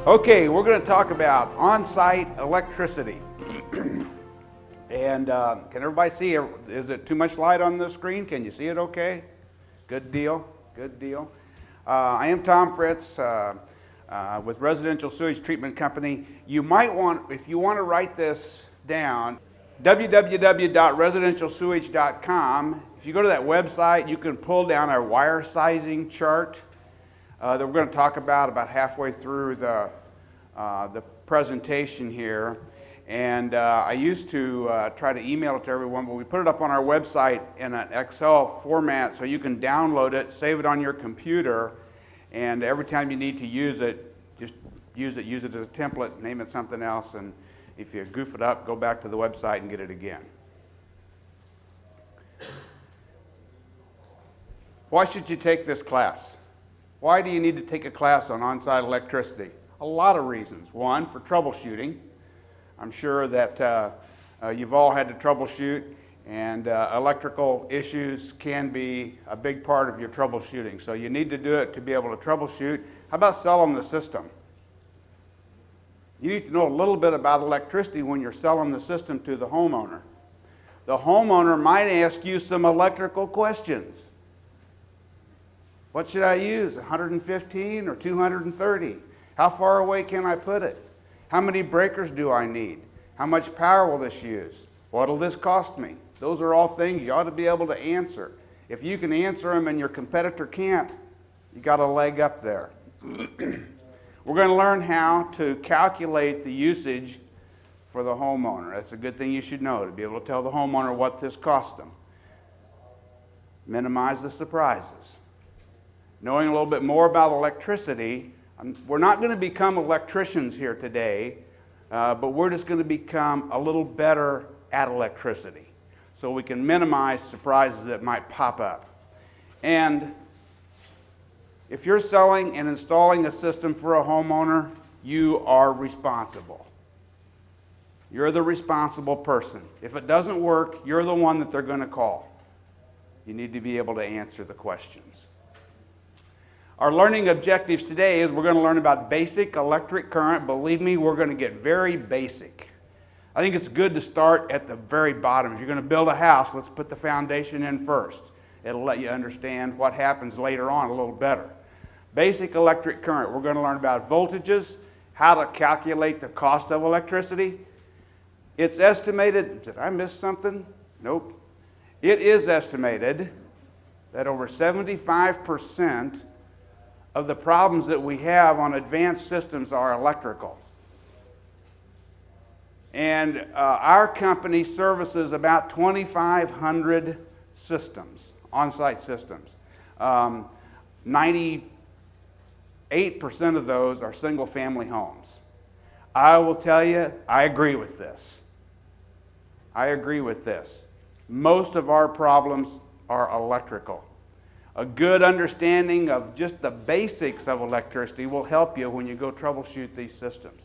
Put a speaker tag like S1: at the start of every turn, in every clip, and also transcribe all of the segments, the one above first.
S1: Okay, we're going to talk about on-site electricity. And can everybody see? Is it too much light on the screen? Can you see it okay? Good deal, good deal. I am Tom Fritts with Residential Sewage Treatment Company. You might want, if you want to write this down, www.residentialsewage.com. If you go to that website, you can pull down our wire sizing chart that we're going to talk about halfway through the presentation here. And I used to try to email it to everyone, but we put it up on our website in an Excel format so you can download it, save it on your computer, and every time you need to use it, just use it as a template, name it something else, and if you goof it up, go back to the website and get it again. Why should you take this class? Why do you need to take a class on on-site electricity? A lot of reasons. One, for troubleshooting. I'm sure that you've all had to troubleshoot, and electrical issues can be a big part of your troubleshooting. So you need to do it to be able to troubleshoot. How about selling the system? You need to know a little bit about electricity when you're selling the system to the homeowner. The homeowner might ask you some electrical questions. What should I use, 115 or 230? How far away can I put it? How many breakers do I need? How much power will this use? What will this cost me? Those are all things you ought to be able to answer. If you can answer them and your competitor can't, you got a leg up there. We're going to learn how to calculate the usage for the homeowner. That's a good thing you should know, to be able to tell the homeowner what this costs them. Minimize the surprises. Knowing a little bit more about electricity, we're not going to become electricians here today, but we're just going to become a little better at electricity so we can minimize surprises that might pop up. And if you're selling and installing a system for a homeowner, you are responsible. You're the responsible person. If it doesn't work, you're the one that they're going to call. You need to be able to answer the questions. Our learning objectives today is we're going to learn about basic electric current. Believe me, we're going to get very basic. I think it's good to start at the very bottom. If you're going to build a house, let's put the foundation in first. It'll let you understand what happens later on a little better. Basic electric current. We're going to learn about voltages, how to calculate the cost of electricity. It's estimated, did I miss something? Nope. It is estimated that over 75% of the problems that we have on advanced systems are electrical. And our company services about 2,500 systems, on-site systems. 98% of those are single-family homes. I will tell you, I agree with this. I agree with this. Most of our problems are electrical. A good understanding of just the basics of electricity will help you when you go troubleshoot these systems.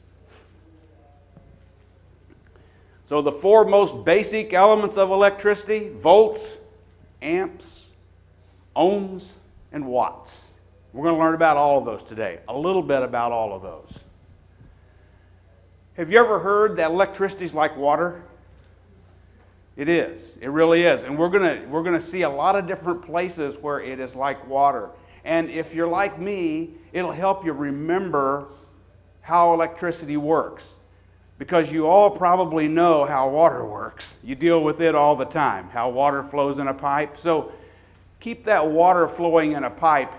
S1: So the four most basic elements of electricity: volts, amps, ohms, and watts. We're going to learn about all of those today, a little bit about all of those. Have you ever heard that electricity is like water? It is. It really is. And we're going to see a lot of different places where it is like water. And if you're like me, it'll help you remember how electricity works. Because you all probably know how water works. You deal with it all the time, how water flows in a pipe. So keep that water flowing in a pipe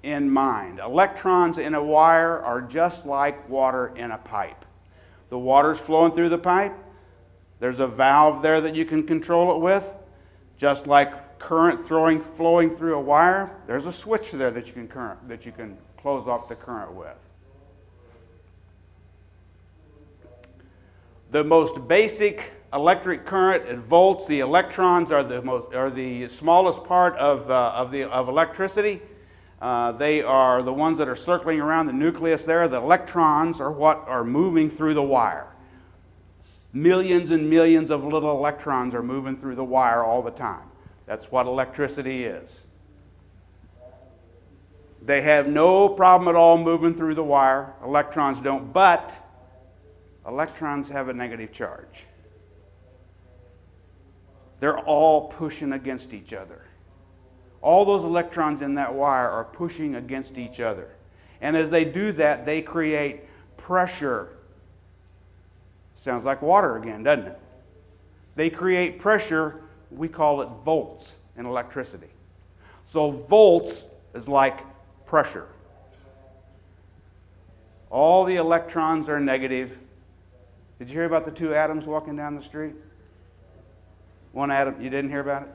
S1: in mind. Electrons in a wire are just like water in a pipe. The water's flowing through the pipe. There's a valve there that you can control it with. Just like current flowing through a wire, there's a switch there that you can close off the current with. The most basic electric current at volts, the electrons are the smallest part of electricity. They are the ones that are circling around the nucleus there. The electrons are what are moving through the wire. Millions and millions of little electrons are moving through the wire all the time. That's what electricity is. They have no problem at all moving through the wire. Electrons don't, but electrons have a negative charge. They're all pushing against each other. All those electrons in that wire are pushing against each other. And as they do that, they create pressure. Sounds like water again, doesn't it? They create pressure, we call it volts in electricity. So volts is like pressure. All the electrons are negative. Did you hear about the two atoms walking down the street? One atom, you didn't hear about it?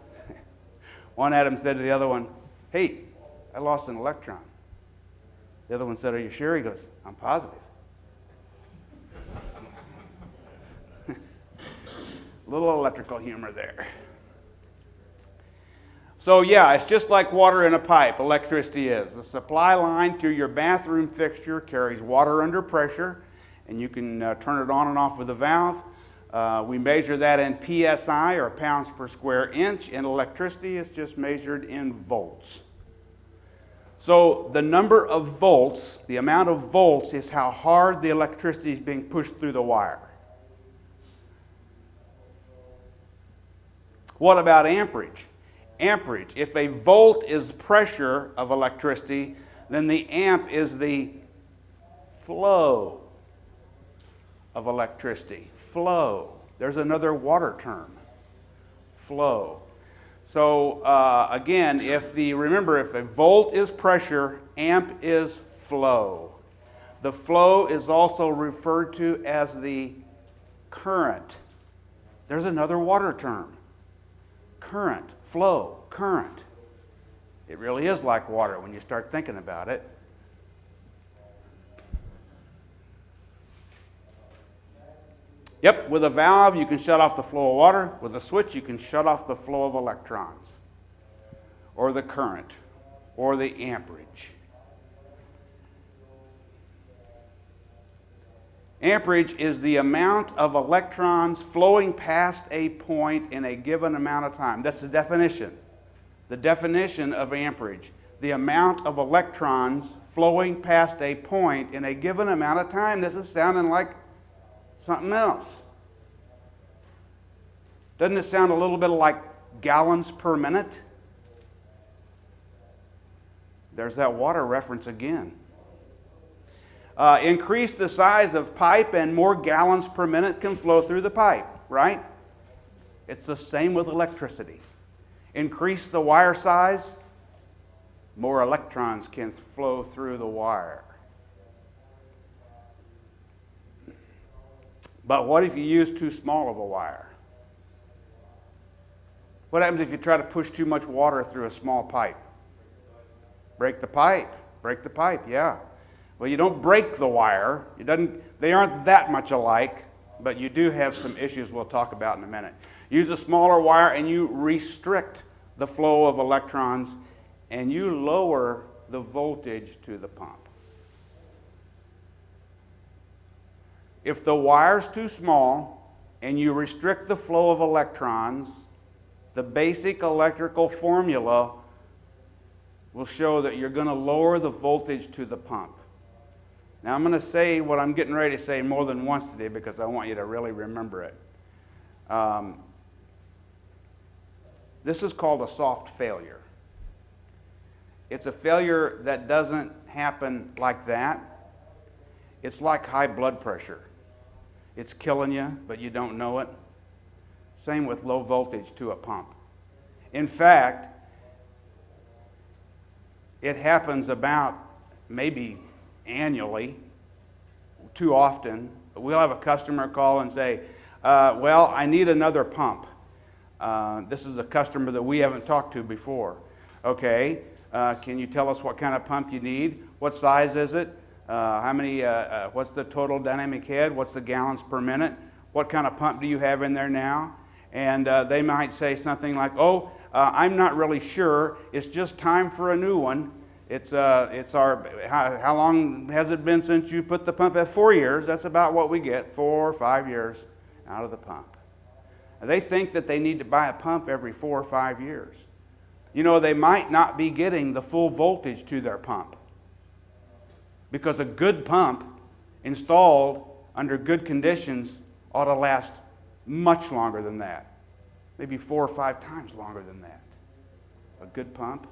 S1: One atom said to the other one, "Hey, I lost an electron." The other one said, "Are you sure?" He goes, "I'm positive." Little electrical humor there. So yeah, it's just like water in a pipe, electricity is. The supply line to your bathroom fixture carries water under pressure, and you can turn it on and off with a valve. We measure that in PSI, or pounds per square inch, and electricity is just measured in volts. So the number of volts, the amount of volts, is how hard the electricity is being pushed through the wire. What about amperage? Amperage. If a volt is pressure of electricity, then the amp is the flow of electricity. Flow. There's another water term. Flow. So again, remember, if a volt is pressure, amp is flow. The flow is also referred to as the current. There's another water term. Current, flow, current. It really is like water when you start thinking about it. Yep, with a valve you can shut off the flow of water. With a switch you can shut off the flow of electrons, or the current, or the amperage. Amperage is the amount of electrons flowing past a point in a given amount of time. That's the definition. The definition of amperage. The amount of electrons flowing past a point in a given amount of time. This is sounding like something else. Doesn't it sound a little bit like gallons per minute? There's that water reference again. Increase the size of pipe and more gallons per minute can flow through the pipe, right? It's the same with electricity. Increase the wire size, more electrons can flow through the wire. But what if you use too small of a wire? What happens if you try to push too much water through a small pipe? Break the pipe. Break the pipe, yeah. Well, you don't break the wire. They aren't that much alike, but you do have some issues we'll talk about in a minute. Use a smaller wire and you restrict the flow of electrons, and you lower the voltage to the pump. If the wire's too small and you restrict the flow of electrons, the basic electrical formula will show that you're going to lower the voltage to the pump. Now I'm going to say what I'm getting ready to say more than once today because I want you to really remember it. This is called a soft failure. It's a failure that doesn't happen like that. It's like high blood pressure. It's killing you, but you don't know it. Same with low voltage to a pump. In fact, it happens about maybe annually, too often. We'll have a customer call and say, well, I need another pump. This is a customer that we haven't talked to before. Okay, can you tell us what kind of pump you need? What size is it? How many? What's the total dynamic head? What's the gallons per minute? What kind of pump do you have in there now? And they might say something like, oh, I'm not really sure. It's just time for a new one. How long has it been since you put the pump at? 4 years. That's about what we get, 4 or 5 years out of the pump. And they think that they need to buy a pump every 4 or 5 years. you know, they might not be getting the full voltage to their pump, because a good pump installed under good conditions ought to last much longer than that, maybe 4 or 5 times longer than that. A good pump,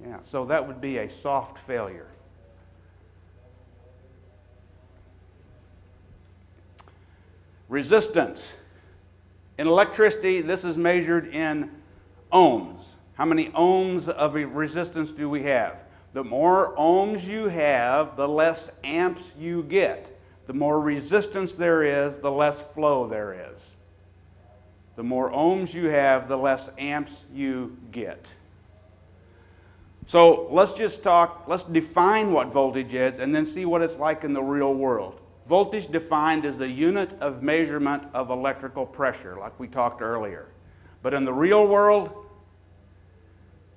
S1: yeah, so that would be a soft failure. Resistance. In electricity, this is measured in ohms. How many ohms of a resistance do we have? The more ohms you have, the less amps you get. The more resistance there is, the less flow there is. The more ohms you have, the less amps you get. So let's define what voltage is and then see what it's like in the real world. Voltage defined as the unit of measurement of electrical pressure, like we talked earlier. But in the real world,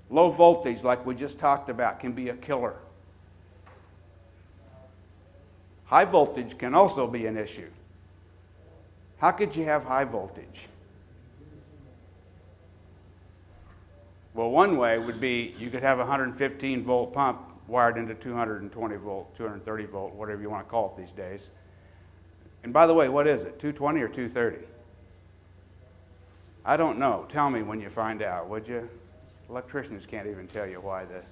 S1: low voltage, like we just talked about, can be a killer. High voltage can also be an issue. How could you have high voltage? Well, one way would be you could have a 115 volt pump wired into 220 volt, 230 volt, whatever you want to call it these days. And by the way, what is it, 220 or 230? I don't know. Tell me when you find out, would you? Electricians can't even tell you why the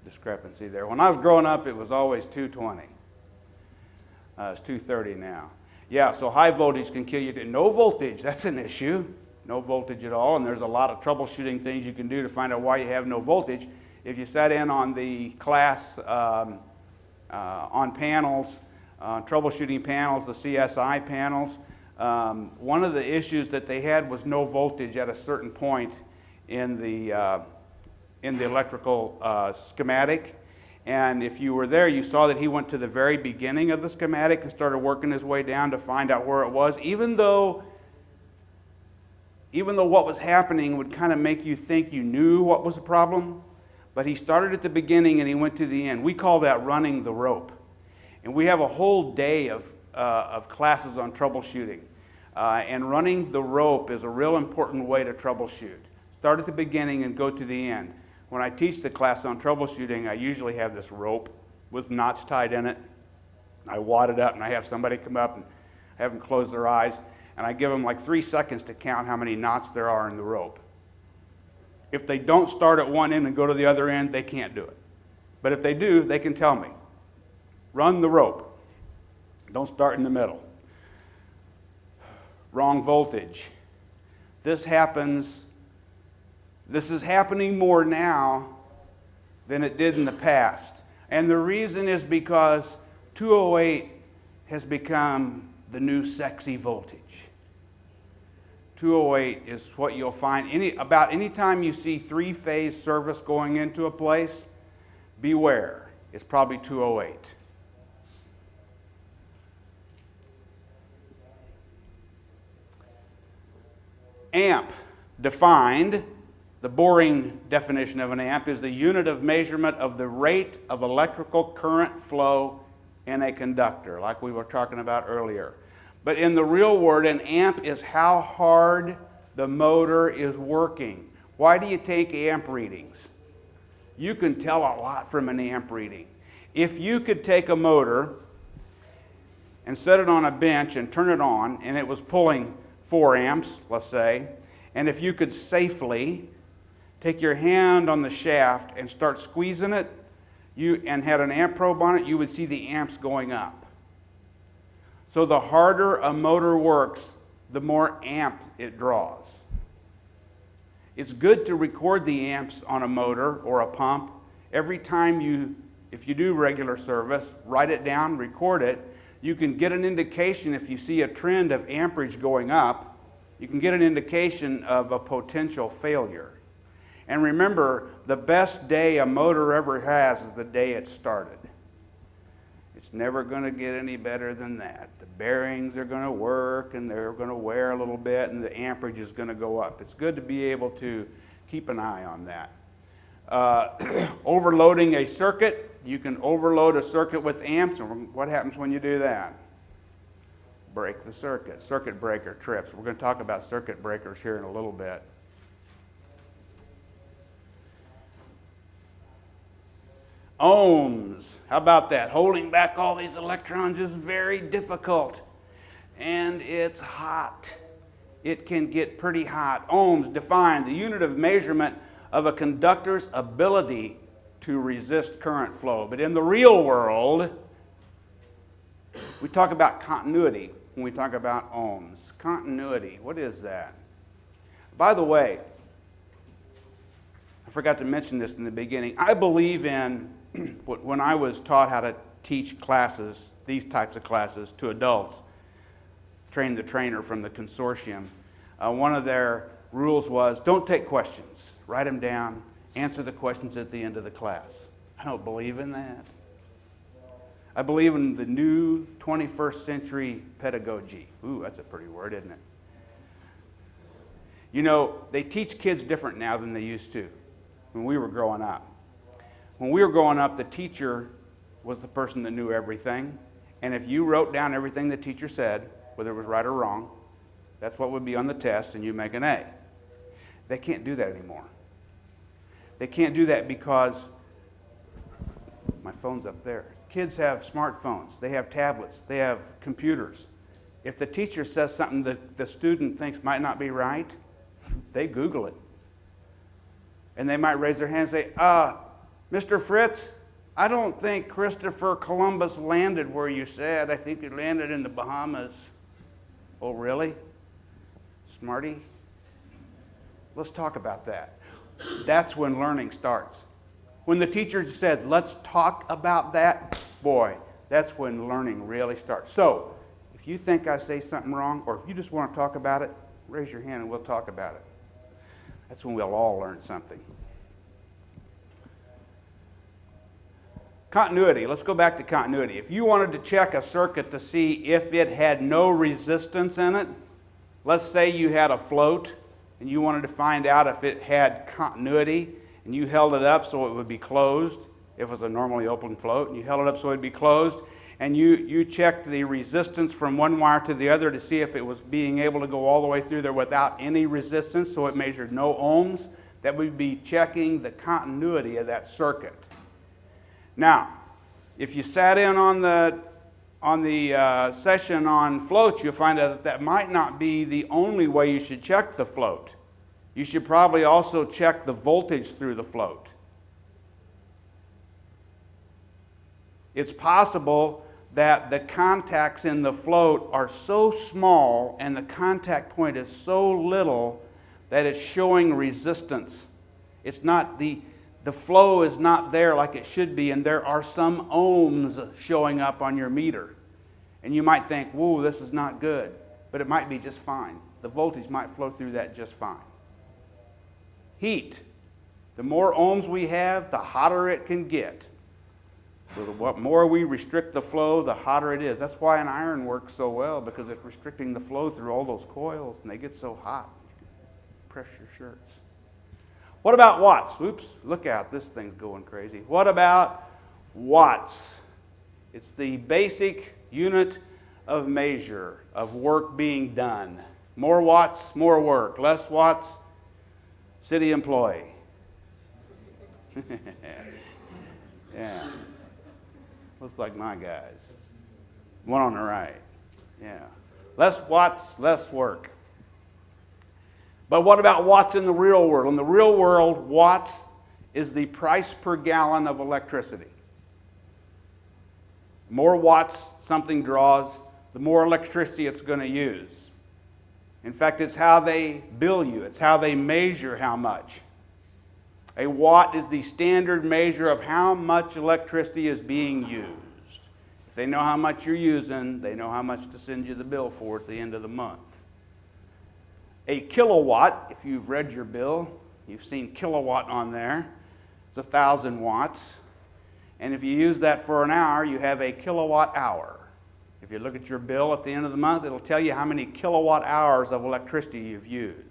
S1: discrepancy there. When I was growing up, it was always 220. It's 230 now. Yeah, so high voltage can kill you. No voltage, that's an issue. No voltage at all, and there's a lot of troubleshooting things you can do to find out why you have no voltage. If you sat in on the class on panels, troubleshooting panels, the CSI panels, one of the issues that they had was no voltage at a certain point in the electrical schematic. And if you were there, you saw that he went to the very beginning of the schematic and started working his way down to find out where it was, even though what was happening would kind of make you think you knew what was the problem. But he started at the beginning and he went to the end. We call that running the rope. And we have a whole day of classes on troubleshooting. And running the rope is a real important way to troubleshoot. Start at the beginning and go to the end. When I teach the class on troubleshooting, I usually have this rope with knots tied in it. I wad it up and I have somebody come up and have them close their eyes. And I give them like 3 seconds to count how many knots there are in the rope. If they don't start at one end and go to the other end, they can't do it. But if they do, they can tell me. Run the rope. Don't start in the middle. Wrong voltage. This is happening more now than it did in the past. And the reason is because 208 has become the new sexy voltage. 208 is what you'll find about any time you see three-phase service going into a place, beware. It's probably 208. Amp, defined, the boring definition of an amp is the unit of measurement of the rate of electrical current flow in a conductor, like we were talking about earlier. But in the real world, an amp is how hard the motor is working. Why do you take amp readings? You can tell a lot from an amp reading. If you could take a motor and set it on a bench and turn it on, and it was pulling 4 amps, let's say, and if you could safely take your hand on the shaft and start squeezing it, and had an amp probe on it, you would see the amps going up. So the harder a motor works, the more amp it draws. It's good to record the amps on a motor or a pump. Every time if you do regular service, write it down, record it. You can get an indication if you see a trend of amperage going up. You can get an indication of a potential failure. And remember, the best day a motor ever has is the day it started. It's never going to get any better than that. The bearings are going to work and they're going to wear a little bit and the amperage is going to go up. It's good to be able to keep an eye on that. Overloading a circuit. You can overload a circuit with amps, and what happens when you do that? Break the circuit. Circuit breaker trips. We're going to talk about circuit breakers here in a little bit. Ohms. How about that? Holding back all these electrons is very difficult. And it's hot. It can get pretty hot. Ohms define the unit of measurement of a conductor's ability to resist current flow. But in the real world, we talk about continuity when we talk about ohms. Continuity, what is that? By the way, I forgot to mention this in the beginning. I believe in, when I was taught how to teach classes, these types of classes to adults, train the trainer from the consortium, one of their rules was don't take questions. Write them down, answer the questions at the end of the class. I don't believe in that. I believe in the new 21st century pedagogy. Ooh, that's a pretty word, isn't it? You know, they teach kids different now than they used to when we were growing up. When we were growing up, the teacher was the person that knew everything. And if you wrote down everything the teacher said, whether it was right or wrong, that's what would be on the test and you make an A. They can't do that anymore. They can't do that because my phone's up there. Kids have smartphones, they have tablets, they have computers. If the teacher says something that the student thinks might not be right, they Google it. And they might raise their hand and say, Mr. Fritts, I don't think Christopher Columbus landed where you said. I think he landed in the Bahamas. Oh, really? Smarty? Let's talk about that. That's when learning starts. When the teacher said, let's talk about that, boy, that's when learning really starts. So, if you think I say something wrong, or if you just want to talk about it, raise your hand and we'll talk about it. That's when we'll all learn something. Continuity. Let's go back to continuity. If you wanted to check a circuit to see if it had no resistance in it, let's say you had a float and you wanted to find out if it had continuity, and you held it up so it would be closed, if it was a normally open float, and you held it up so it would be closed, and you checked the resistance from one wire to the other to see if it was being able to go all the way through there without any resistance, so it measured no ohms, that would be checking the continuity of that circuit. Now, if you sat in on the session on floats, you'll find out that might not be the only way you should check the float. You should probably also check the voltage through the float. It's possible that the contacts in the float are so small and the contact point is so little that it's showing resistance. It's not the flow is not there like it should be, and there are some ohms showing up on your meter. And you might think, whoa, this is not good, but it might be just fine. The voltage might flow through that just fine. Heat. The more ohms we have, the hotter it can get. So the more we restrict the flow, the hotter it is. That's why an iron works so well, because it's restricting the flow through all those coils, and they get so hot. Press your shirts. What about watts? Oops, look out, this thing's going crazy. What about watts? It's the basic unit of measure of work being done. More watts, more work. Less watts, city employee. Yeah. Looks like my guys. One on the right. Yeah. Less watts, less work. But what about watts in the real world? In the real world, watts is the price per gallon of electricity. The more watts something draws, the more electricity it's going to use. In fact, it's how they bill you. It's how they measure how much. A watt is the standard measure of how much electricity is being used. If they know how much you're using, they know how much to send you the bill for at the end of the month. A kilowatt, if you've read your bill, you've seen kilowatt on there. It's 1,000 watts. And if you use that for an hour, you have a kilowatt hour. If you look at your bill at the end of the month, it'll tell you how many kilowatt hours of electricity you've used.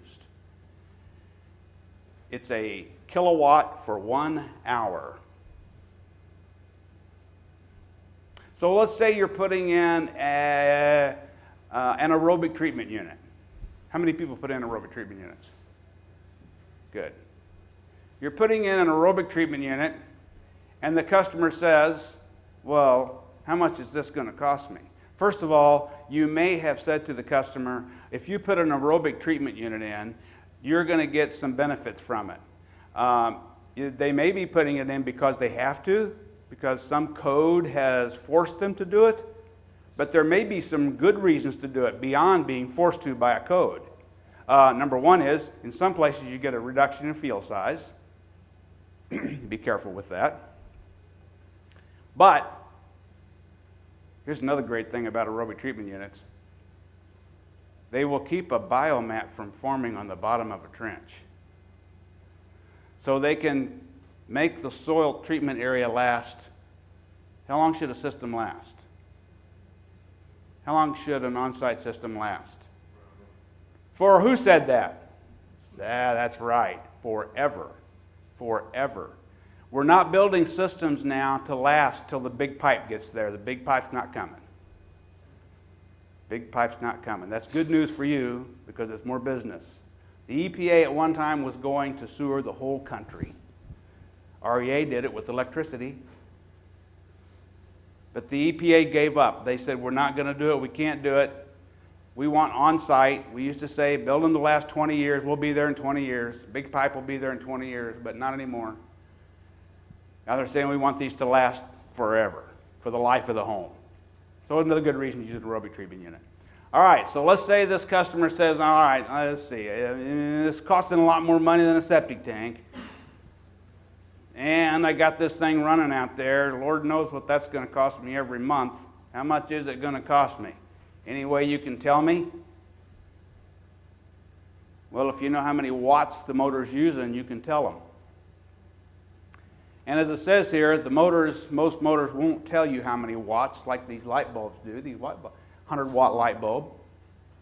S1: It's a kilowatt for 1 hour. So let's say you're putting in an aerobic treatment unit. How many people put in aerobic treatment units? Good. You're putting in an aerobic treatment unit, and the customer says, well, how much is this going to cost me? First of all, you may have said to the customer, if you put an aerobic treatment unit in, you're going to get some benefits from it. They may be putting it in because they have to, because some code has forced them to do it, but there may be some good reasons to do it beyond being forced to by a code. Number one is, in some places you get a reduction in field size. Be careful with that. But here's another great thing about aerobic treatment units. They will keep a biomat from forming on the bottom of a trench. So they can make the soil treatment area last. How long should a system last? How long should an on-site system last? For who said that? Yeah, that's right. Forever. Forever. We're not building systems now to last till the big pipe gets there. The big pipe's not coming. Big pipe's not coming. That's good news for you because it's more business. The EPA at one time was going to sewer the whole country. REA did it with electricity. But the EPA gave up. They said, we're not going to do it. We can't do it. We want on-site. We used to say, build them to last 20 years. We'll be there in 20 years. Big pipe will be there in 20 years, but not anymore. Now they're saying we want these to last forever, for the life of the home. So another good reason to use an aerobic treatment unit. All right, so let's say this customer says, all right, let's see, it's costing a lot more money than a septic tank. And I got this thing running out there. Lord knows what that's going to cost me every month. How much is it going to cost me? Any way you can tell me? Well, if you know how many watts the motor's using, you can tell them. And as it says here, most motors won't tell you how many watts like these light bulbs do. These 100-watt light bulb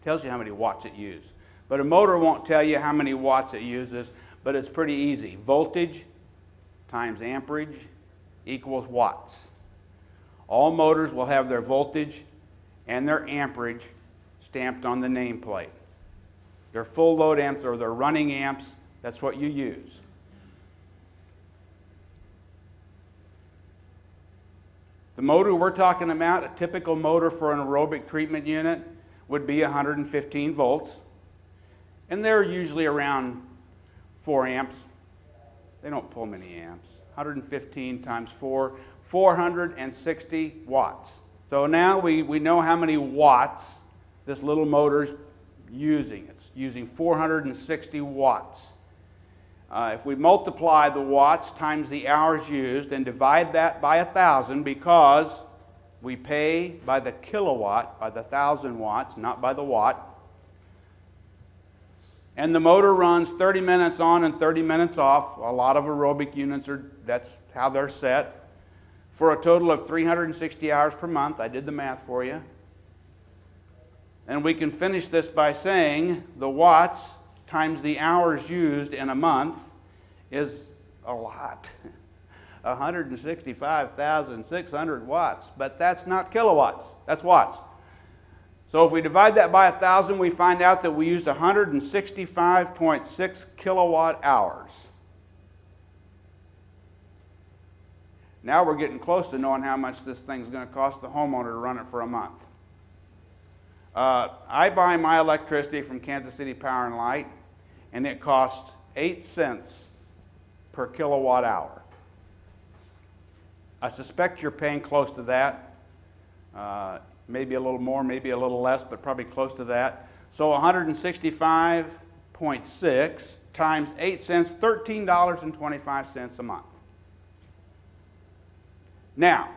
S1: tells you how many watts it uses. But a motor won't tell you how many watts it uses, but it's pretty easy. Voltage times amperage equals watts. All motors will have their voltage and their amperage stamped on the nameplate. Their full load amps or their running amps, that's what you use. The motor we're talking about, a typical motor for an aerobic treatment unit, would be 115 volts. And they're usually around 4 amps. They don't pull many amps. 115 times 4, 460 watts. So now we know how many watts this little motor's using. It's using 460 watts. If we multiply the watts times the hours used and divide that by 1,000, because we pay by the kilowatt, by the 1,000 watts, not by the watt, and the motor runs 30 minutes on and 30 minutes off. A lot of aerobic units that's how they're set, for a total of 360 hours per month. I did the math for you. And we can finish this by saying the watts times the hours used in a month is a lot. 165,600 watts. But that's not kilowatts, that's watts. So if we divide that by 1,000, we find out that we used 165.6 kilowatt hours. Now we're getting close to knowing how much this thing's going to cost the homeowner to run it for a month. I buy my electricity from Kansas City Power and Light, and it costs 8 cents per kilowatt hour. I suspect you're paying close to that. Maybe a little more, maybe a little less, but probably close to that. So 165.6 times 8 cents, $13.25 a month. Now,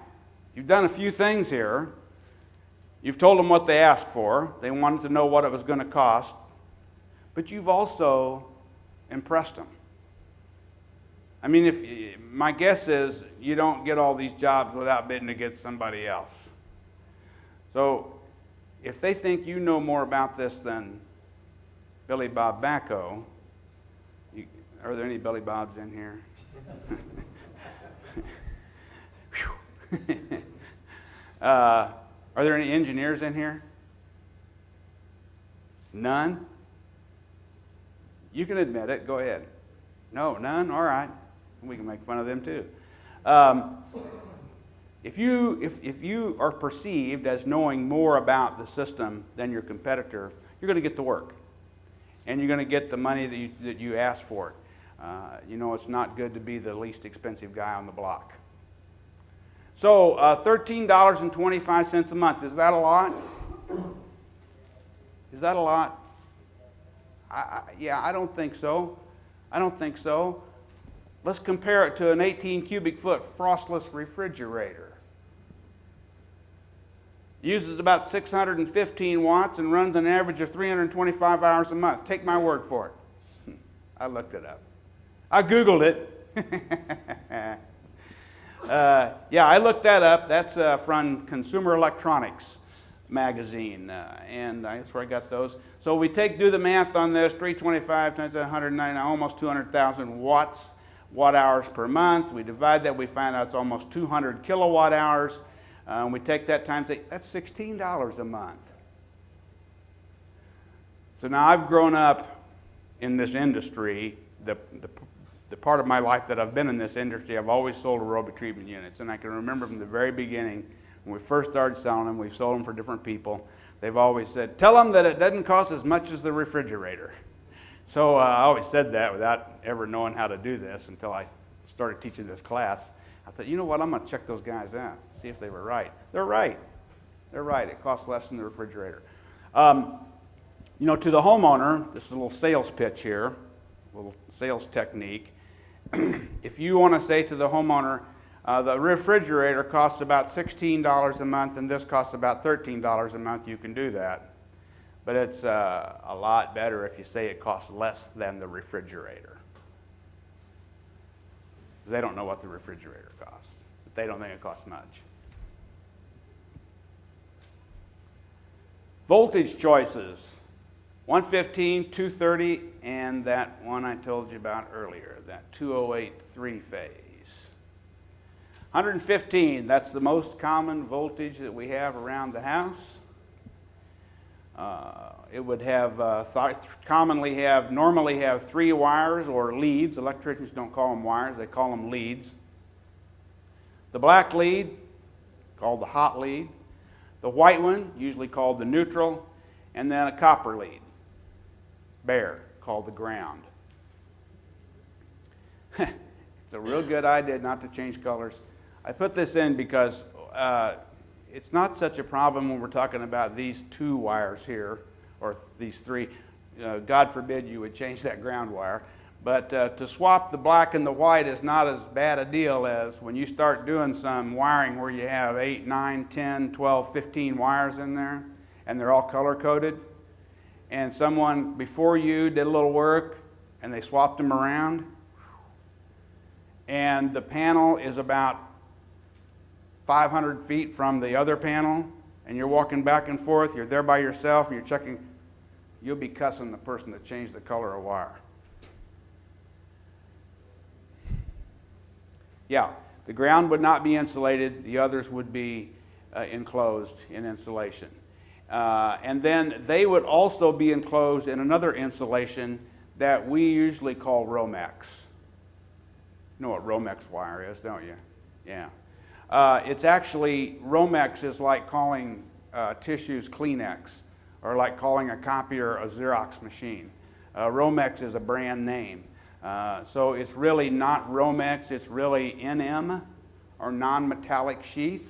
S1: you've done a few things here. You've told them what they asked for. They wanted to know what it was going to cost. But you've also impressed them. I mean, my guess is you don't get all these jobs without bidding against somebody else. So if they think you know more about this than Billy Bob Bacco, are there any Billy Bobs in here? Are there any engineers in here? None? You can admit it. Go ahead. No, none? All right. We can make fun of them too. If you are perceived as knowing more about the system than your competitor, you're going to get the work, and you're going to get the money that you ask for it. You know, it's not good to be the least expensive guy on the block. So $13.25 a month, is that a lot? Is that a lot? Yeah, I don't think so. I don't think so. Let's compare it to an 18 cubic foot frostless refrigerator. Uses about 615 watts and runs an average of 325 hours a month. Take my word for it. I looked it up. I Googled it. Yeah, I looked that up. That's from Consumer Electronics magazine, and that's where I got those. So we do the math on this, 325 times 190, almost 200,000 watt hours per month. We divide that, we find out it's almost 200 kilowatt hours. We take that times 8, that's $16 a month. So now I've grown up in this industry. The part of my life that I've been in this industry, I've always sold aerobic treatment units. And I can remember from the very beginning, when we first started selling them, we've sold them for different people. They've always said, tell them that it doesn't cost as much as the refrigerator. So I always said that without ever knowing how to do this until I started teaching this class. I thought, you know what, I'm going to check those guys out, see if they were right. They're right. They're right. It costs less than the refrigerator. You know, to the homeowner, this is a little sales pitch here, a little sales technique. If you want to say to the homeowner, the refrigerator costs about $16 a month and this costs about $13 a month, you can do that. But it's a lot better if you say it costs less than the refrigerator. They don't know what the refrigerator costs, but they don't think it costs much. Voltage choices, 115, 230, and that one I told you about earlier, that 208 three-phase. 115, that's the most common voltage that we have around the house. It would have, normally have 3 wires or leads. Electricians don't call them wires, they call them leads. The black lead, called the hot lead. The white one, usually called the neutral. And then a copper lead, bare, called the ground. It's a real good idea not to change colors. I put this in because it's not such a problem when we're talking about these 2 wires here, or these 3. God forbid you would change that ground wire. But to swap the black and the white is not as bad a deal as when you start doing some wiring where you have 8, 9, 10, 12, 15 wires in there, and they're all color-coded. And someone before you did a little work, and they swapped them around, and the panel is about 500 feet from the other panel, and you're walking back and forth, you're there by yourself, and you're checking, you'll be cussing the person that changed the color of wire. Yeah, the ground would not be insulated, the others would be enclosed in insulation. And then they would also be enclosed in another insulation that we usually call Romex. You know what Romex wire is, don't you? Yeah. It's actually, Romex is like calling tissues Kleenex, or like calling a copier a Xerox machine. Romex is a brand name. So it's really not Romex, it's really NM, or non-metallic sheath.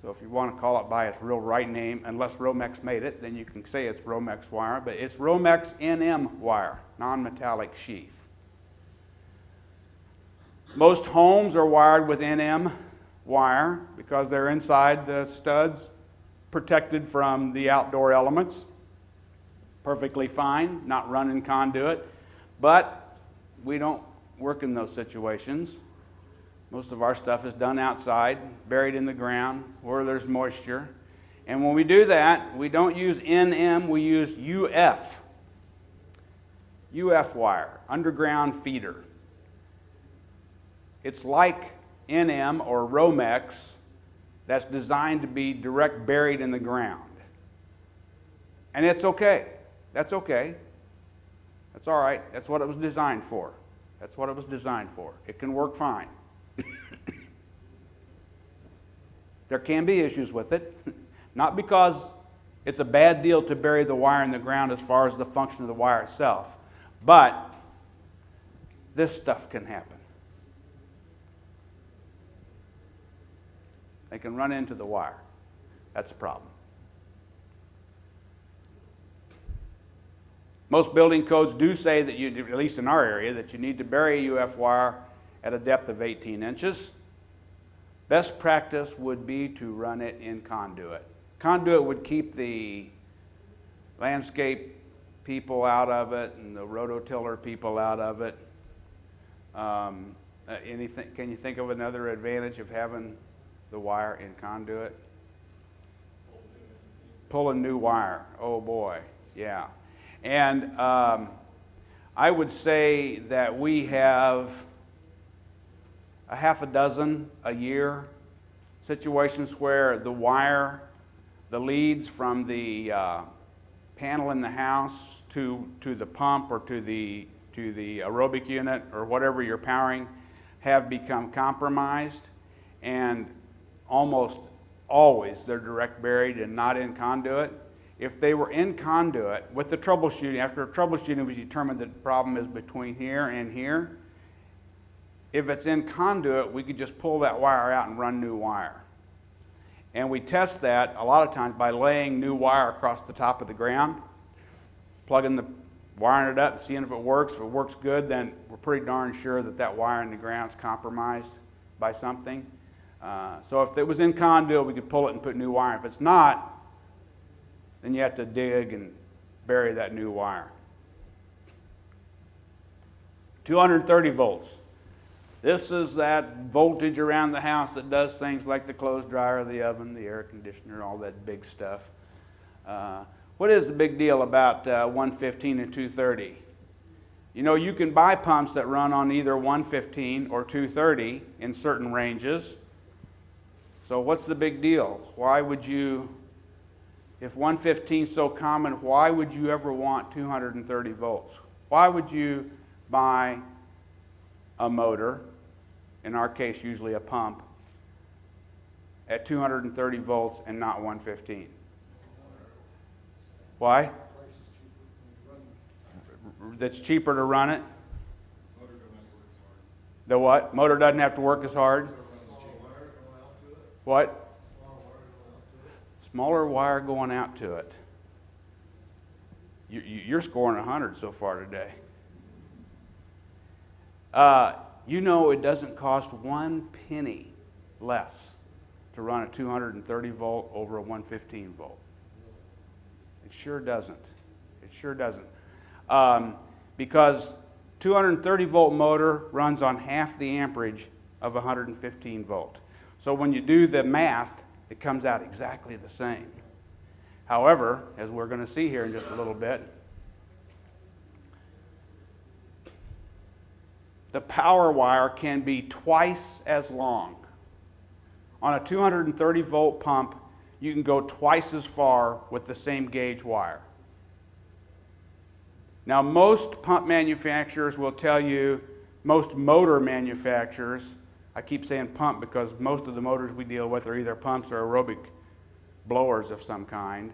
S1: So if you want to call it by its real right name, unless Romex made it, then you can say it's Romex wire, but it's Romex NM wire, non-metallic sheath. Most homes are wired with NM wire because they're inside the studs, protected from the outdoor elements. Perfectly fine, not running conduit, but we don't work in those situations. Most of our stuff is done outside, buried in the ground where there's moisture. And when we do that, we don't use NM, we use UF. UF wire, underground feeder. It's like NM or Romex that's designed to be direct buried in the ground. And it's okay. That's okay. That's all right. That's what it was designed for. That's what it was designed for. It can work fine. There can be issues with it, not because it's a bad deal to bury the wire in the ground as far as the function of the wire itself, but this stuff can happen. They can run into the wire. That's a problem. Most building codes do say that you, at least in our area, that you need to bury a UF wire at a depth of 18 inches. Best practice would be to run it in conduit. Conduit would keep the landscape people out of it and the rototiller people out of it. Anything? Can you think of another advantage of having the wire in conduit? Pulling new wire. Oh boy, yeah. And I would say that we have a half a dozen a year situations where the wire, the leads from the panel in the house to the pump or to the aerobic unit or whatever you're powering have become compromised, and almost always they're direct buried and not in conduit. If they were in conduit, with the troubleshooting, after troubleshooting we determined that the problem is between here and here. If it's in conduit, we could just pull that wire out and run new wire. And we test that a lot of times by laying new wire across the top of the ground, wiring it up, seeing if it works. If it works good, then we're pretty darn sure that that wire in the ground is compromised by something. So if it was in conduit, we could pull it and put new wire. If it's not, then you have to dig and bury that new wire. 230 volts. This is that voltage around the house that does things like the clothes dryer, the oven, the air conditioner, all that big stuff. What is the big deal about 115 and 230? You know, you can buy pumps that run on either 115 or 230 in certain ranges. So what's the big deal? Why would you, if 115 is so common, why would you ever want 230 volts? Why would you buy a motor, in our case usually a pump, at 230 volts and not 115? Why? That's cheaper to run it? The what? Motor doesn't have to work as hard? What? Smaller wire going out to it. You're scoring 100 so far today. You know it doesn't cost 1 penny less to run a 230 volt over a 115 volt. It sure doesn't. It sure doesn't. Because 230 volt motor runs on half the amperage of 115 volt. So when you do the math, it comes out exactly the same. However, as we're going to see here in just a little bit, the power wire can be twice as long. On a 230 volt pump, you can go twice as far with the same gauge wire. Now, most pump manufacturers will tell you, most motor manufacturers, I keep saying pump because most of the motors we deal with are either pumps or aerobic blowers of some kind.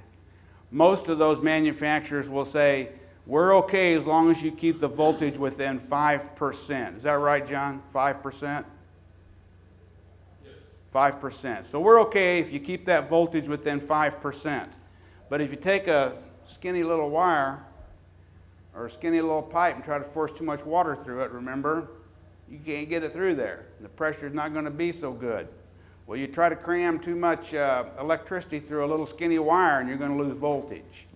S1: Most of those manufacturers will say, we're okay as long as you keep the voltage within 5%. Is that right, John? 5%? Yes. 5%. So we're okay if you keep that voltage within 5%. But if you take a skinny little wire or a skinny little pipe and try to force too much water through it, remember, you can't get it through there. The pressure's not going to be so good. Well, you try to cram too much electricity through a little skinny wire and you're going to lose voltage.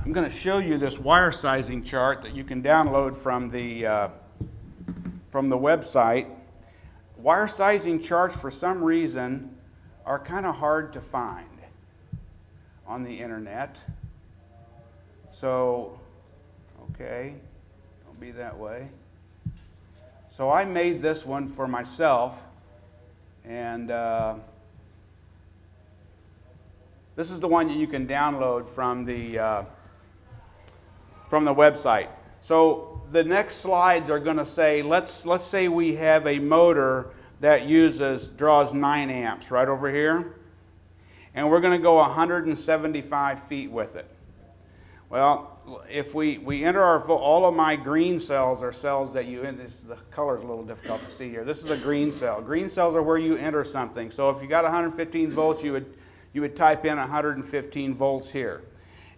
S1: I'm going to show you this wire sizing chart that you can download from the website. Wire sizing charts, for some reason, are kind of hard to find on the internet. So, okay, don't be that way. So I made this one for myself, and this is the one that you can download from the website. So the next slides are going to say, let's say we have a motor that draws 9 amps right over here, and we're going to go 175 feet with it. Well, if we enter all of my green cells are cells that the color is a little difficult to see here. This is a green cell. Green cells are where you enter something. So if you got 115 volts, you would type in 115 volts here.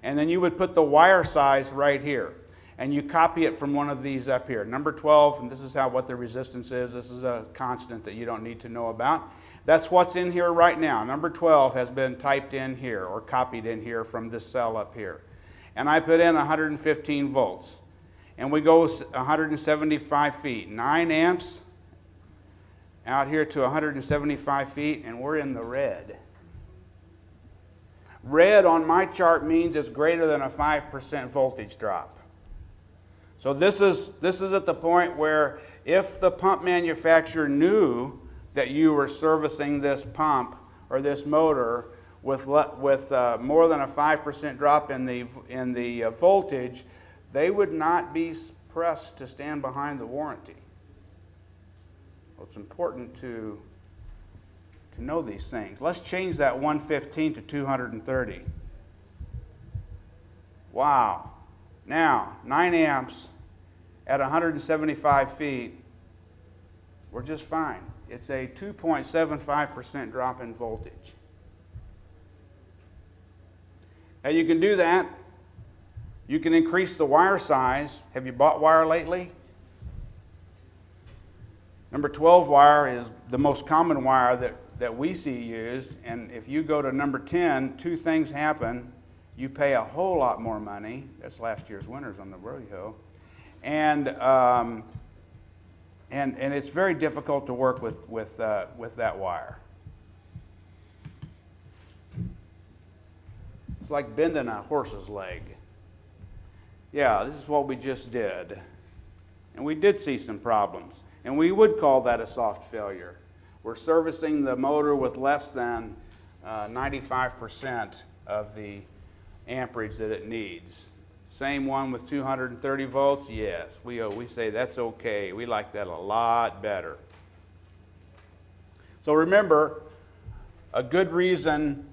S1: And then you would put the wire size right here. And you copy it from one of these up here. Number 12, and this is what the resistance is. This is a constant that you don't need to know about. That's what's in here right now. Number 12 has been typed in here or copied in here from this cell up here. And I put in 115 volts. And we go 175 feet. 9 amps out here to 175 feet, and we're in the red. Red on my chart means it's greater than a 5% voltage drop. So this is at the point where if the pump manufacturer knew that you were servicing this pump or this motor with more than a 5% drop in the voltage, they would not be pressed to stand behind the warranty. Well, it's important to know these things. Let's change that 115 to 230. Wow. Now, 9 amps at 175 feet, we're just fine. It's a 2.75% drop in voltage. Now you can do that. You can increase the wire size. Have you bought wire lately? Number 12 wire is the most common wire that we see used, and if you go to number 10, 2 things happen. You pay a whole lot more money. That's last year's winners on the rodeo. And it's very difficult to work with that wire. It's like bending a horse's leg. Yeah, this is what we just did. And we did see some problems. And we would call that a soft failure. We're servicing the motor with less than 95% of the amperage that it needs. Same one with 230 volts? Yes, we say that's okay. We like that a lot better. So remember, a good reason,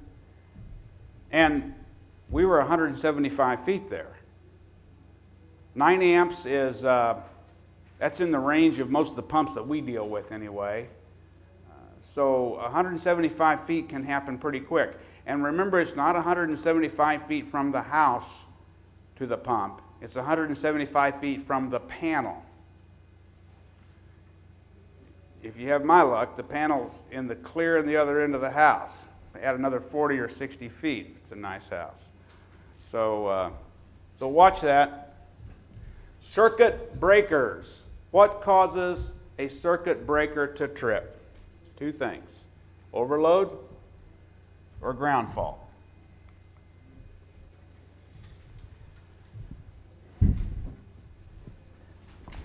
S1: and we were 175 feet there. 9 amps is, that's in the range of most of the pumps that we deal with anyway. So 175 feet can happen pretty quick. And remember, it's not 175 feet from the house to the pump. It's 175 feet from the panel. If you have my luck, the panel's in the clear in the other end of the house. Add another 40 or 60 feet. It's a nice house. So watch that. Circuit breakers. What causes a circuit breaker to trip? 2 things. Overload or ground fault.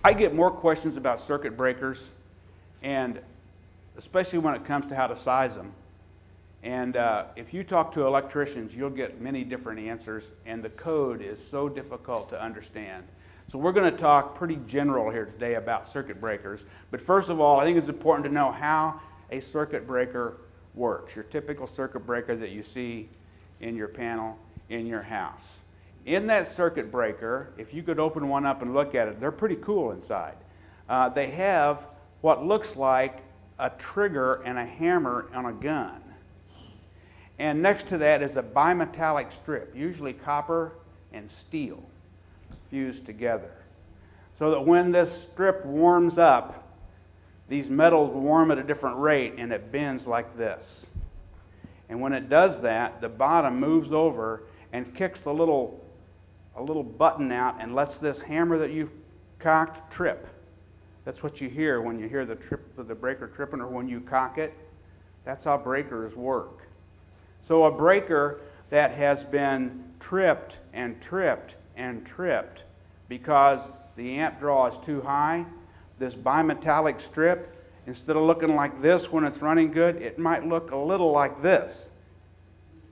S1: I get more questions about circuit breakers, and especially when it comes to how to size them. And if you talk to electricians, you'll get many different answers, and the code is so difficult to understand. So we're going to talk pretty general here today about circuit breakers. But first of all, I think it's important to know how a circuit breaker works. Your typical circuit breaker that you see in your panel in your house. In that circuit breaker, if you could open one up and look at it, they're pretty cool inside. They have what looks like a trigger and a hammer on a gun. And next to that is a bimetallic strip, usually copper and steel, fused together. So that when this strip warms up, these metals warm at a different rate and it bends like this. And when it does that, the bottom moves over and kicks a little button out and lets this hammer that you've cocked trip. That's what you hear when you hear the breaker tripping, or when you cock it. That's how breakers work. So a breaker that has been tripped and tripped and tripped because the amp draw is too high, this bimetallic strip, instead of looking like this when it's running good, it might look a little like this.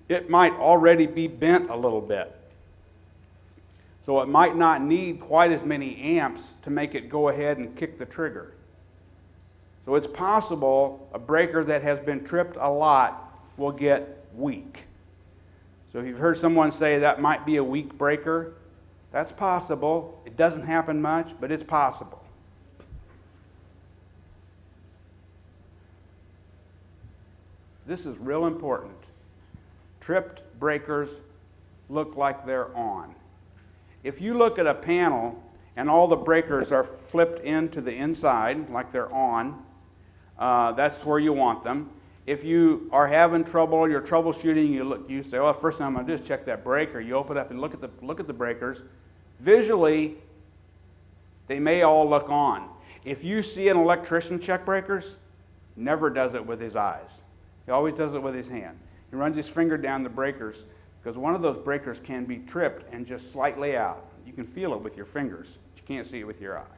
S1: It might already be bent a little bit. So it might not need quite as many amps to make it go ahead and kick the trigger. So it's possible a breaker that has been tripped a lot will get weak. So if you've heard someone say that might be a weak breaker, that's possible. It doesn't happen much, but it's possible. This is real important. Tripped breakers look like they're on. If you look at a panel and all the breakers are flipped into the inside like they're on, that's where you want them. If you are having trouble, you're troubleshooting, you say, well, the first thing I'm going to do is check that breaker. You open up and look at the breakers. Visually, they may all look on. If you see an electrician check breakers, never does it with his eyes. He always does it with his hand. He runs his finger down the breakers because one of those breakers can be tripped and just slightly out. You can feel it with your fingers, but you can't see it with your eye.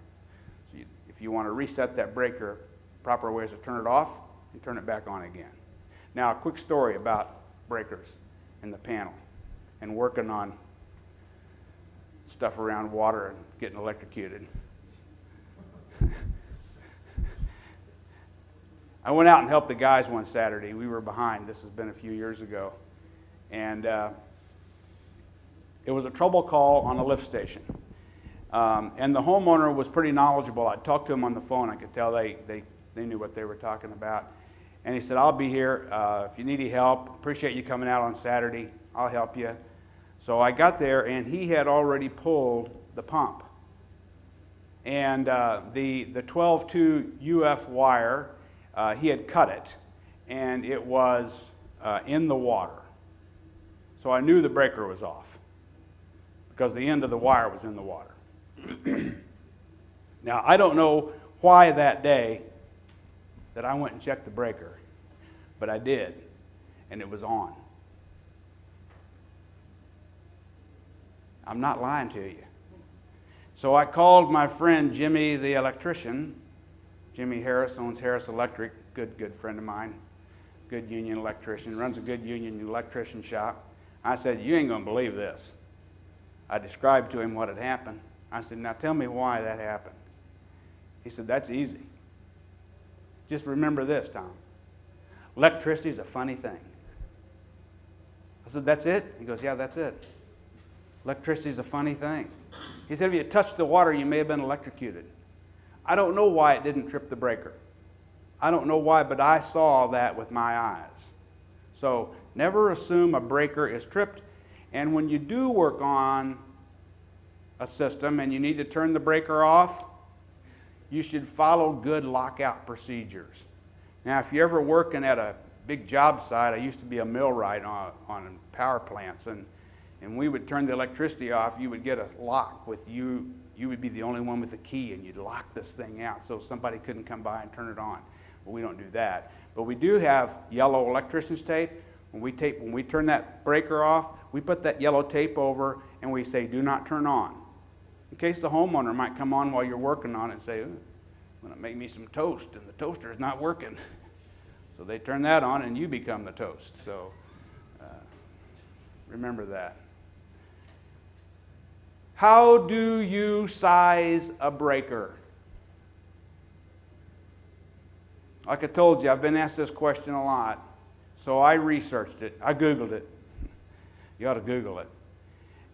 S1: So if you want to reset that breaker, proper way is to turn it off and turn it back on again. Now, a quick story about breakers in the panel and working on stuff around water and getting electrocuted. I went out and helped the guys one Saturday. We were behind. This has been a few years ago. And it was a trouble call on a lift station. And the homeowner was pretty knowledgeable. I talked to him on the phone. I could tell they knew what they were talking about. And he said, I'll be here if you need any help. Appreciate you coming out on Saturday. I'll help you. So I got there, and he had already pulled the pump. And the 12-2 UF wire, he had cut it, and it was in the water. So I knew the breaker was off because the end of the wire was in the water. Now, I don't know why that day that I went and checked the breaker, but I did, and it was on. I'm not lying to you. So I called my friend Jimmy, the electrician. Jimmy Harris owns Harris Electric, good friend of mine, good union electrician, runs a good union electrician shop. I said, you ain't going to believe this. I described to him what had happened. I said, now tell me why that happened. He said, that's easy. Just remember this, Tom. Electricity is a funny thing. I said, that's it? He goes, yeah, that's it. Electricity is a funny thing. He said, if you touched the water, you may have been electrocuted. I don't know why it didn't trip the breaker. I don't know why, but I saw that with my eyes. So never assume a breaker is tripped. And when you do work on a system and you need to turn the breaker off, you should follow good lockout procedures. Now, if you're ever working at a big job site, I used to be a millwright on power plants, and we would turn the electricity off. You would get a lock with you. You would be the only one with the key, and you'd lock this thing out so somebody couldn't come by and turn it on. Well, we don't do that. But we do have yellow electrician's tape. When we turn that breaker off, we put that yellow tape over, and we say, do not turn on. In case the homeowner might come on while you're working on it and say, I'm going to make me some toast, and the toaster is not working. So they turn that on, and you become the toast. So remember that. How do you size a breaker? Like I told you, I've been asked this question a lot, so I researched it. I Googled it. You ought to Google it.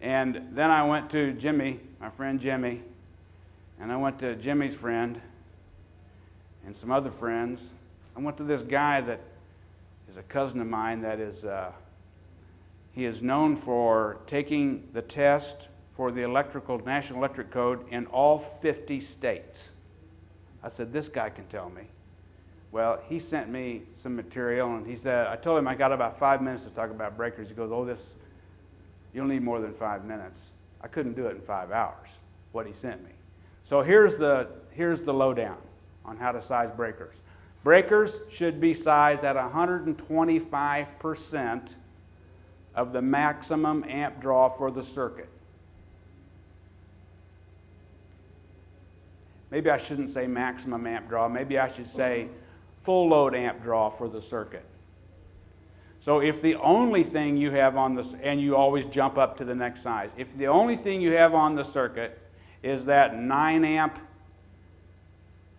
S1: And then I went to Jimmy, my friend Jimmy, and I went to Jimmy's friend and some other friends. I went to this guy that is a cousin of mine that is, he is known for taking the test for the National Electric Code in all 50 states. I said, this guy can tell me. Well, he sent me some material, and he said, I told him I got about 5 minutes to talk about breakers. He goes, oh, you'll need more than 5 minutes. I couldn't do it in 5 hours, what he sent me. So here's the lowdown on how to size breakers. Breakers should be sized at 125% of the maximum amp draw for the circuit. Maybe I shouldn't say maximum amp draw. Maybe I should say full load amp draw for the circuit. So if the only thing you have on this, and you always jump up to the next size, if the only thing you have on the circuit is that 9 amp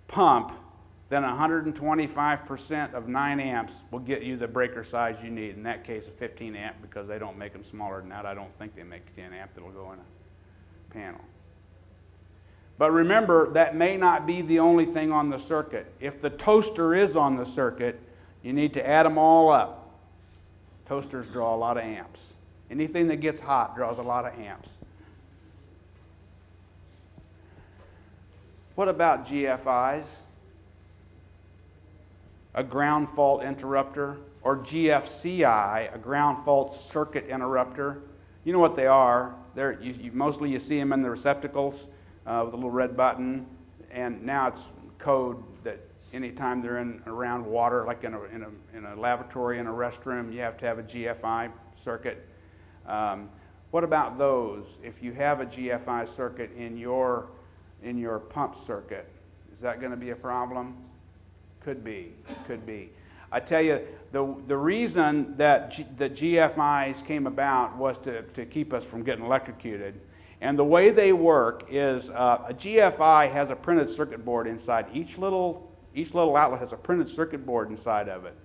S1: pump, then 125% of 9 amps will get you the breaker size you need. In that case, a 15 amp, because they don't make them smaller than that. I don't think they make 10 amp that'll go in a panel. But remember, that may not be the only thing on the circuit. If the toaster is on the circuit, you need to add them all up. Toasters draw a lot of amps. Anything that gets hot draws a lot of amps. What about GFIs? A ground fault interrupter, or GFCI, a ground fault circuit interrupter. You know what they are. Mostly you see them in the receptacles with a little red button, and now it's code that anytime they're around water, like in a laboratory, in a restroom, you have to have a GFI circuit. What about those? If you have a GFI circuit in your pump circuit, is that going to be a problem? Could be, could be. I tell you, the reason that the GFIs came about was to keep us from getting electrocuted. And the way they work is a GFI has a printed circuit board inside. Each little outlet has a printed circuit board inside of it.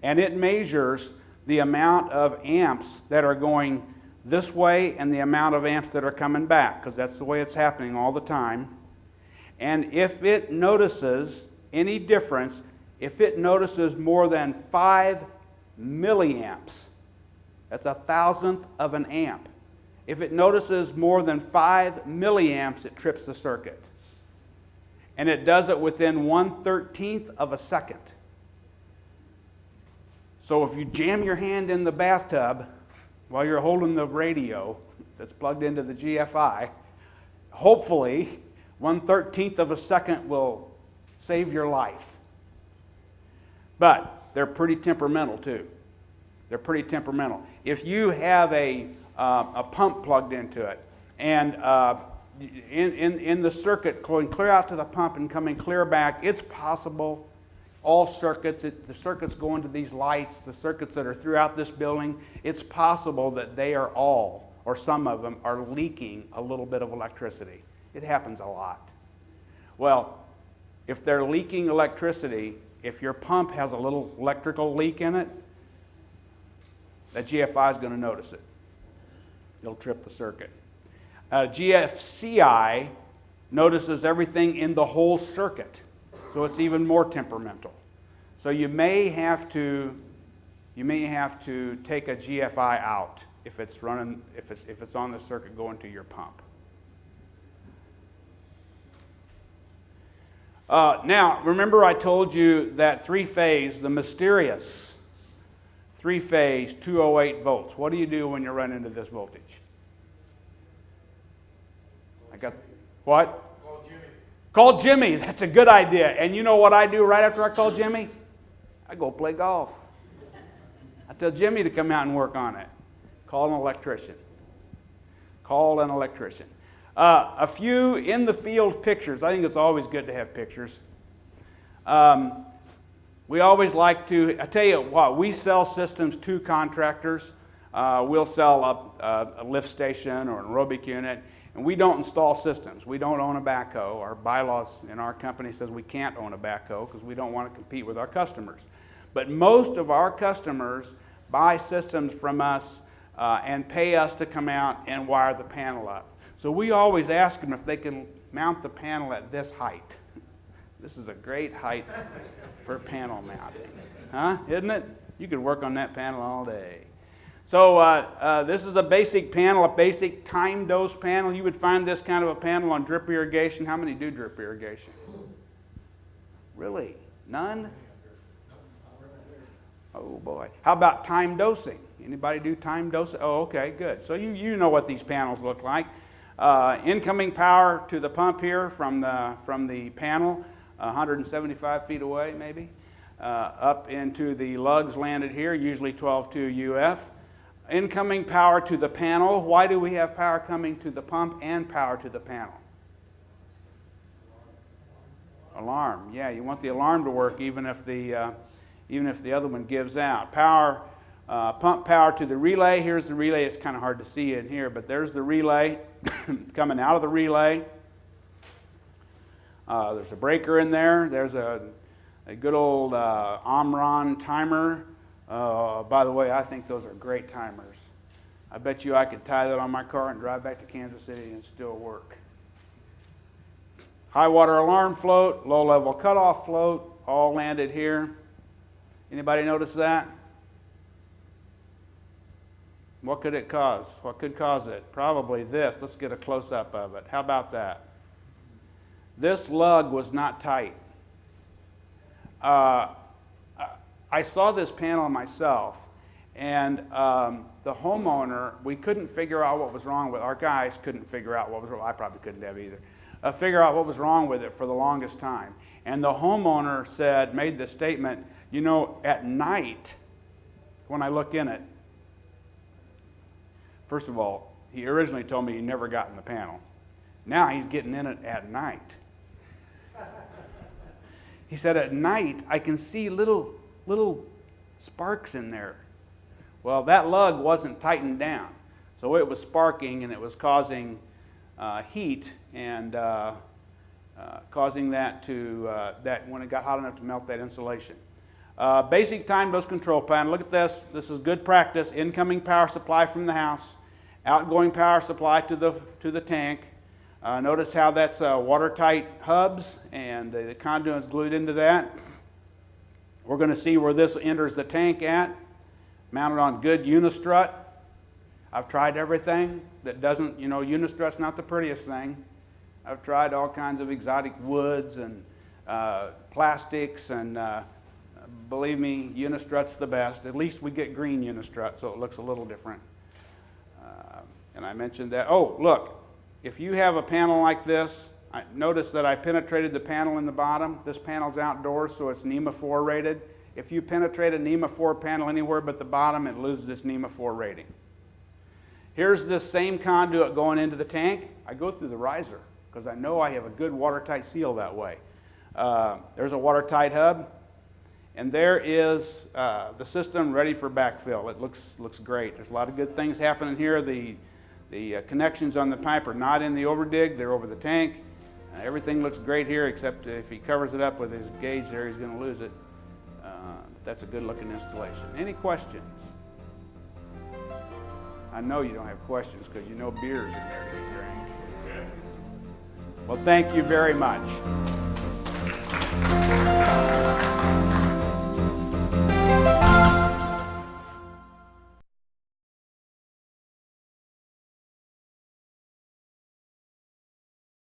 S1: And it measures the amount of amps that are going this way and the amount of amps that are coming back, because that's the way it's happening all the time. And if it notices any difference, if it notices more than 5 milliamps, that's 1,000th of an amp. If it notices more than 5 milliamps, it trips the circuit. And it does it within 1/13 of a second. So if you jam your hand in the bathtub while you're holding the radio that's plugged into the GFI, hopefully 1/13 of a second will save your life. But they're pretty temperamental too. They're pretty temperamental. If you have a pump plugged into it, and in the circuit going clear out to the pump and coming clear back, it's possible. All circuits, the circuits go into these lights, the circuits that are throughout this building, it's possible that they are all, or some of them, are leaking a little bit of electricity. It happens a lot. Well, if they're leaking electricity, if your pump has a little electrical leak in it, that GFI is going to notice it. It'll trip the circuit. GFCI notices everything in the whole circuit, so it's even more temperamental. So you may have to take a GFI out if it's running, if it's on the circuit going to your pump. Now, remember I told you that three-phase, the mysterious three-phase 208 volts. What do you do when you run into this voltage? What?
S2: Call Jimmy.
S1: Call Jimmy. That's a good idea. And you know what I do right after I call Jimmy? I go play golf. I tell Jimmy to come out and work on it. Call an electrician. Call an electrician. A few in the field pictures. I think it's always good to have pictures. We always like to, I tell you what, we sell systems to contractors. We'll sell a lift station or an aerobic unit, and we don't install systems. We don't own a backhoe. Our bylaws in our company says we can't own a backhoe because we don't want to compete with our customers. But most of our customers buy systems from us and pay us to come out and wire the panel up. So we always ask them if they can mount the panel at this height. This is a great height for panel mounting, huh? Isn't it? You could work on that panel all day. So this is a basic panel, a basic time dose panel. You would find this kind of a panel on drip irrigation. How many do drip irrigation? Really? None? Oh boy. How about time dosing? Anybody do time dosing? Oh, okay, good. So you know what these panels look like. Incoming power to the pump here from the panel, 175 feet away maybe, up into the lugs landed here, usually 12.2 UF. Incoming power to the panel. Why do we have power coming to the pump and power to the panel? Alarm. Yeah, you want the alarm to work even if even if the other one gives out. Power, pump power to the relay. Here's the relay. It's kind of hard to see in here, but there's the relay coming out of the relay. There's a breaker in there. There's a good old Omron timer. By the way, I think those are great timers. I bet you I could tie that on my car and drive back to Kansas City and still work. High water alarm float, low level cutoff float, all landed here. Anybody notice that? What could it cause? What could cause it? Probably this. Let's get a close-up of it. How about that? This lug was not tight. I saw this panel myself, and the homeowner, we couldn't figure out what was wrong with, our guys couldn't figure out what was wrong. I probably couldn't have either. Figure out what was wrong with it for the longest time. And the homeowner said, made the statement, you know, at night, when I look in it, first of all, he originally told me he never got in the panel. Now he's getting in it at night. He said, at night, I can see little sparks in there. Well, that lug wasn't tightened down. So it was sparking and it was causing heat and causing that to, when it got hot enough to melt that insulation. Basic time dose control panel. Look at this. This is good practice. Incoming power supply from the house. Outgoing power supply to the tank. Notice how that's watertight hubs, and the conduit is glued into that. We're going to see where this enters the tank at. Mounted on good unistrut. I've tried everything that doesn't, you know, unistrut's not the prettiest thing. I've tried all kinds of exotic woods and plastics, and believe me, unistrut's the best. At least we get green unistrut, so it looks a little different. And I mentioned that. Oh, look, if you have a panel like this, notice that I penetrated the panel in the bottom. This panel's outdoors, so it's NEMA 4 rated. If you penetrate a NEMA 4 panel anywhere but the bottom, it loses its NEMA 4 rating. Here's this same conduit going into the tank. I go through the riser because I know I have a good watertight seal that way. There's a watertight hub, and there is the system ready for backfill. It looks great. There's a lot of good things happening here. The connections on the pipe are not in the overdig, they're over the tank. Everything looks great here, except if he covers it up with his gauge there, he's going to lose it. That's a good looking installation. Any questions? I know you don't have questions because you know beers in there to be drank. Well, thank you very much.